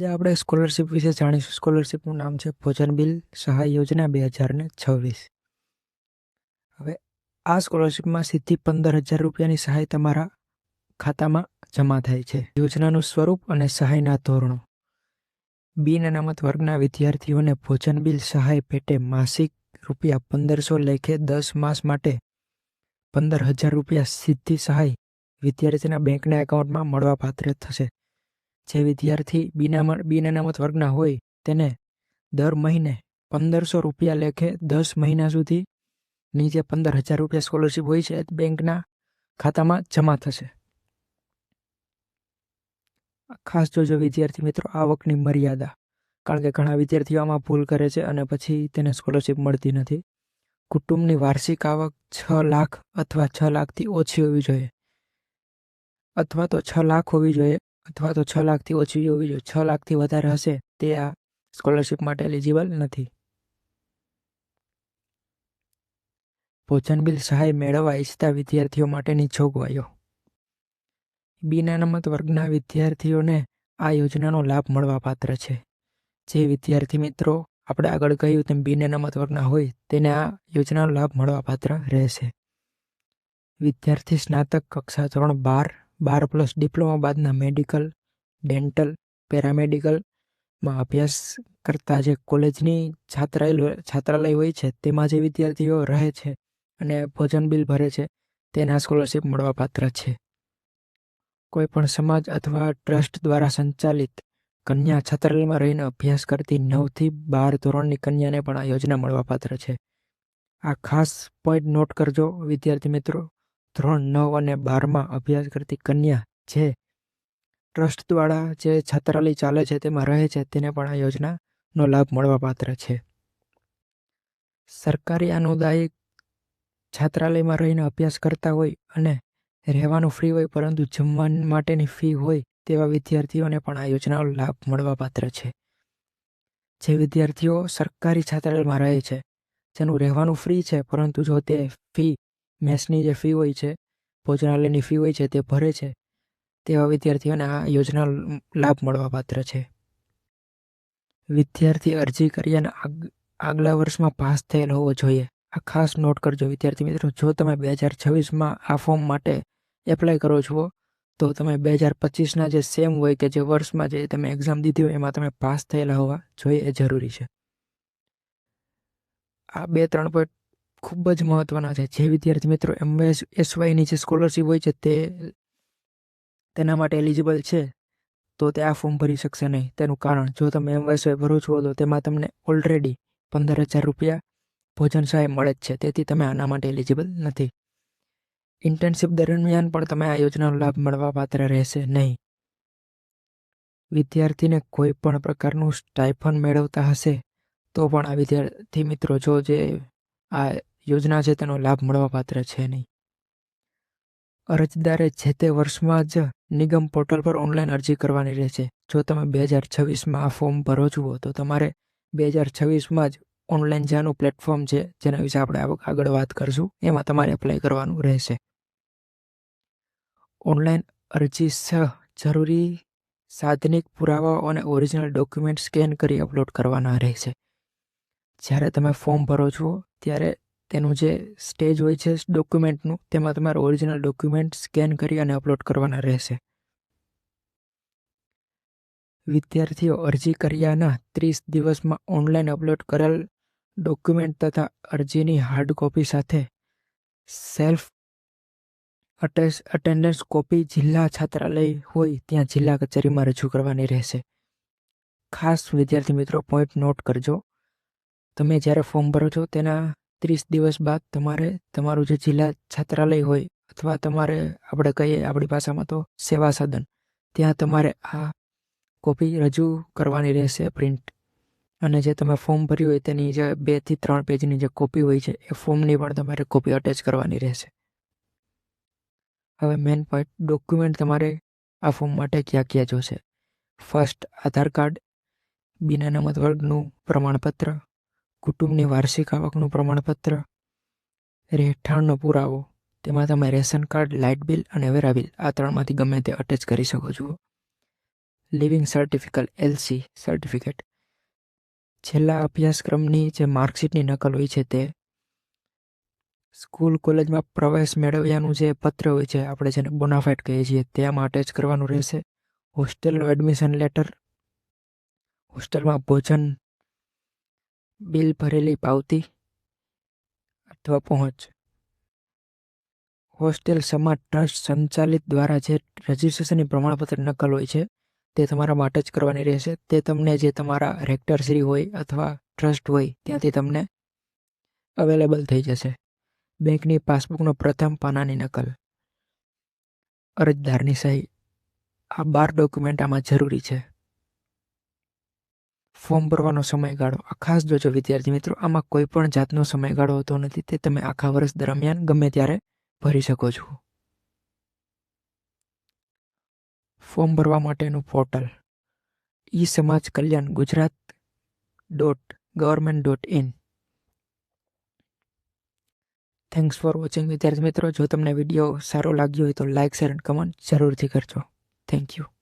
આજે આપણે સ્કોલરશિપ વિશે જાણીશું. સ્કોલરશિપનું નામ છે ભોજન બિલ સહાય યોજના 2026. હવે આ સ્કોલરશિપમાં સીધી 15,000 રૂપિયાની સહાય તમારા ખાતામાં જમા થાય છે. યોજનાનું સ્વરૂપ અને સહાયના ધોરણો. બિન અનામત વર્ગના વિદ્યાર્થીઓને ભોજન બિલ સહાય પેટે માસિક રૂપિયા 1,500 લેખે 10 માસ માટે 15,000 રૂપિયા સીધી સહાય વિદ્યાર્થીના બેંકના એકાઉન્ટમાં મળવાપાત્ર થશે. જે વિદ્યાર્થી બિન અનામત વર્ગના હોય તેને દર મહિને 1,500 રૂપિયા લેખે 10 મહિના સુધીની જે 15,000 રૂપિયા સ્કોલરશિપ હોય છે બેંકના ખાતામાં જમા થશે. ખાસ જોજો વિદ્યાર્થી મિત્રો, આવકની મર્યાદા, કારણ કે ઘણા વિદ્યાર્થીઓ આમાં ભૂલ કરે છે અને પછી તેને સ્કોલરશિપ મળતી નથી. કુટુંબની વાર્ષિક આવક 6 લાખ અથવા 6 લાખથી ઓછી હોવી જોઈએ, અથવા તો 6 લાખ હોવી જોઈએ, અથવા તો 6 લાખથી ઓછી હોવી જોઈએ. 6 લાખથી વધારે હશે તે આ સ્કોલરશિપ માટે એલિજિબલ નથી. ભોજન બિલ સહાય મેળવવા ઈચ્છતા વિદ્યાર્થીઓ માટેની જોગવાઈઓ. બિન અનામત વર્ગના વિદ્યાર્થીઓને આ યોજનાનો લાભ મળવાપાત્ર છે. જે વિદ્યાર્થી મિત્રો આપણે આગળ કહ્યું તેમ બિન અનામત વર્ગના હોય તેને આ યોજનાનો લાભ મળવાપાત્ર રહેશે. વિદ્યાર્થી સ્નાતક કક્ષા ધોરણ 12+ ડિપ્લોમા બાદના મેડિકલ, ડેન્ટલ, પેરામેડિકલમાં અભ્યાસ કરતા જે કોલેજની છાત્રાલય હોય છે તેમાં જે વિદ્યાર્થીઓ રહે છે અને ભોજન બિલ ભરે છે તેને આ સ્કોલરશિપ મળવાપાત્ર છે. કોઈપણ સમાજ અથવા ટ્રસ્ટ દ્વારા સંચાલિત કન્યા છાત્રાલયમાં રહીને અભ્યાસ કરતી 9 થી 12 ધોરણની કન્યાને પણ આ યોજના મળવાપાત્ર છે. આ ખાસ પોઈન્ટ નોટ કરજો વિદ્યાર્થી મિત્રો. ધોરણ 9 અને 12માં અભ્યાસ કરતી કન્યા જે ટ્રસ્ટ દ્વારા જે છાત્રાલય ચાલે છે તેમાં રહે છે તેને પણ આ યોજનાનો લાભ મળવાપાત્ર છે. સરકારી અનુદાયિત છાત્રાલયમાં રહીને અભ્યાસ કરતા હોય અને રહેવાનું ફ્રી હોય પરંતુ જમવા માટેની ફી હોય તેવા વિદ્યાર્થીઓને પણ આ યોજનાનો લાભ મળવાપાત્ર છે. જે વિદ્યાર્થીઓ સરકારી છાત્રાલયમાં રહે છે જેનું રહેવાનું ફ્રી છે પરંતુ જો તે ફી મેસની જે ફી હોય છે, ભોજનાલયની ફી હોય છે તે ભરે છે તેવા વિદ્યાર્થીઓને આ યોજનાનો લાભ મળવાપાત્ર છે. વિદ્યાર્થી અરજી કર્યાના આગલા વર્ષમાં પાસ થયેલ હોવો જોઈએ. આ ખાસ નોટ કરજો વિદ્યાર્થી મિત્રો. જો તમે 2026માં આ ફોર્મ માટે એપ્લાય કરો છો તો તમે 2025ના જે સેમ હોય કે જે વર્ષમાં જે તમે એક્ઝામ દીધી હોય એમાં તમે પાસ થયેલા હોવા જોઈએ, એ જરૂરી છે. આ 2-3 પોઈન્ટ ખૂબ જ મહત્વના છે. જે વિદ્યાર્થી મિત્રો MSYની જે સ્કોલરશિપ હોય છે તેના માટે એલિજિબલ છે તો તે આ ફોર્મ ભરી શકશે નહીં. તેનું કારણ, જો તમે MSY ભરો છો તો તેમાં તમને ઓલરેડી 15,000 રૂપિયા ભોજન સહાય મળે જ છે, તેથી તમે આના માટે એલિજિબલ નથી. ઇન્ટર્નશિપ દરમિયાન પણ તમે આ યોજનાનો લાભ મળવાપાત્ર રહેશે નહીં. વિદ્યાર્થીને કોઈ પણ પ્રકારનું સ્ટાઇફન મેળવતા હશે તો પણ આ વિદ્યાર્થી મિત્રો જો જે આ યોજના છે તેનો લાભ મળવાપાત્ર છે નહીં. અરજદારે જે તે વર્ષમાં જ નિગમ પોર્ટલ પર ઓનલાઈન અરજી કરવાની રહેશે. જો તમે 2026માં આ ફોર્મ ભરો છો તો તમારે 2026માં જ ઓનલાઈન જેનું પ્લેટફોર્મ છે જેના વિશે આપણે આગળ વાત કરશું એમાં તમારે એપ્લાય કરવાનું રહેશે. ઓનલાઈન અરજી જરૂરી સાધનિક પુરાવાઓ અને ઓરિજિનલ ડોક્યુમેન્ટ સ્કેન કરી અપલોડ કરવાના રહેશે. જ્યારે તમે ફોર્મ ભરો છો ત્યારે તેનું જે સ્ટેજ હોય છે ડોક્યુમેન્ટનું, તેમાં તમારે ઓરિજિનલ ડોક્યુમેન્ટ સ્કેન કરી અને અપલોડ કરવાના રહેશે. વિદ્યાર્થીઓ અરજી કર્યાના 30 દિવસમાં ઓનલાઈન અપલોડ કરેલ ડોક્યુમેન્ટ તથા અરજીની હાર્ડ કોપી સાથે સેલ્ફ અટેન્ડન્સ કોપી જિલ્લા છાત્રાલય હોય ત્યાં જિલ્લા કચેરીમાં રજૂ કરવાની રહેશે. ખાસ વિદ્યાર્થી મિત્રો પોઈન્ટ નોટ કરજો. તમે જ્યારે ફોર્મ ભરો છો તેના 30 દિવસ બાદ તમારે તમારું જે જિલ્લા છાત્રાલય હોય અથવા તમારે આપણે કહીએ આપણી ભાષામાં તો સેવા સદન, ત્યાં તમારે આ કોપી રજૂ કરવાની રહેશે પ્રિન્ટ. અને જે તમે ફોર્મ ભર્યું હોય તેની જે 2 થી 3 પેજની જે કોપી હોય છે એ ફોર્મની પણ તમારે કોપી અટેચ કરવાની રહેશે. હવે મેઇન પોઈન્ટ, ડોક્યુમેન્ટ તમારે આ ફોર્મ માટે ક્યાં ક્યાં જોશે. ફર્સ્ટ, આધાર કાર્ડ, બિન અનામત વર્ગનું પ્રમાણપત્ર, કુટુંબની વાર્ષિક આવકનું પ્રમાણપત્ર, રહેઠાણનો પુરાવો, તેમાં તમે રેશન કાર્ડ, લાઇટ બિલ અને વેરા બિલ આ 3માંથી ગમે તે અટેચ કરી શકો છો. Living LC certificate. છેલ્લા અભ્યાસક્રમની જે માર્કશીટની નકલ હોય છે તે. સ્કૂલ કોલેજમાં પ્રવેશ મેળવ્યાનું જે પત્ર હોય છે આપણે જેને બોનાફાઇડ કહીએ છીએ તેમાં અટેચ કરવાનું રહેશે. હોસ્ટેલનું એડમિશન લેટર. હોસ્ટેલમાં ભોજન બિલ ભરેલી પાવતી અથવા પહોંચ. હોસ્ટેલ સમાજ ટ્રસ્ટ સંચાલિત દ્વારા જે રજિસ્ટ્રેશનની પ્રમાણપત્ર નકલ હોય છે તે તમારા માટે જ કરવાની રહેશે. તે તમને જે તમારા રેક્ટરશ્રી હોય અથવા ટ્રસ્ટ હોય ત્યાંથી તમને અવેલેબલ થઈ જશે. બેંકની પાસબુકનો પ્રથમ પાનાની નકલ. અરજદારની સહી. આ 12 ડોક્યુમેન્ટ આમાં જરૂરી છે. ફોર્મ ભરવાનો સમયગાળો. આ ખાસ જોજો વિદ્યાર્થી મિત્રો, આમાં કોઈ પણ જાતનો સમયગાળો હોતો નથી. તે તમે આખા વર્ષ દરમિયાન ગમે ત્યારે ભરી શકો છો. ફોર્મ ભરવા માટેનું પોર્ટલ સમાજ કલ્યાણ gujarat.government.in. થેન્ક્સ ફોર વોચિંગ વિદ્યાર્થી મિત્રો. જો તમને વિડીયો સારો લાગ્યો હોય તો લાઇક, શેર અને કમેન્ટ જરૂરથી કરજો. Thank you.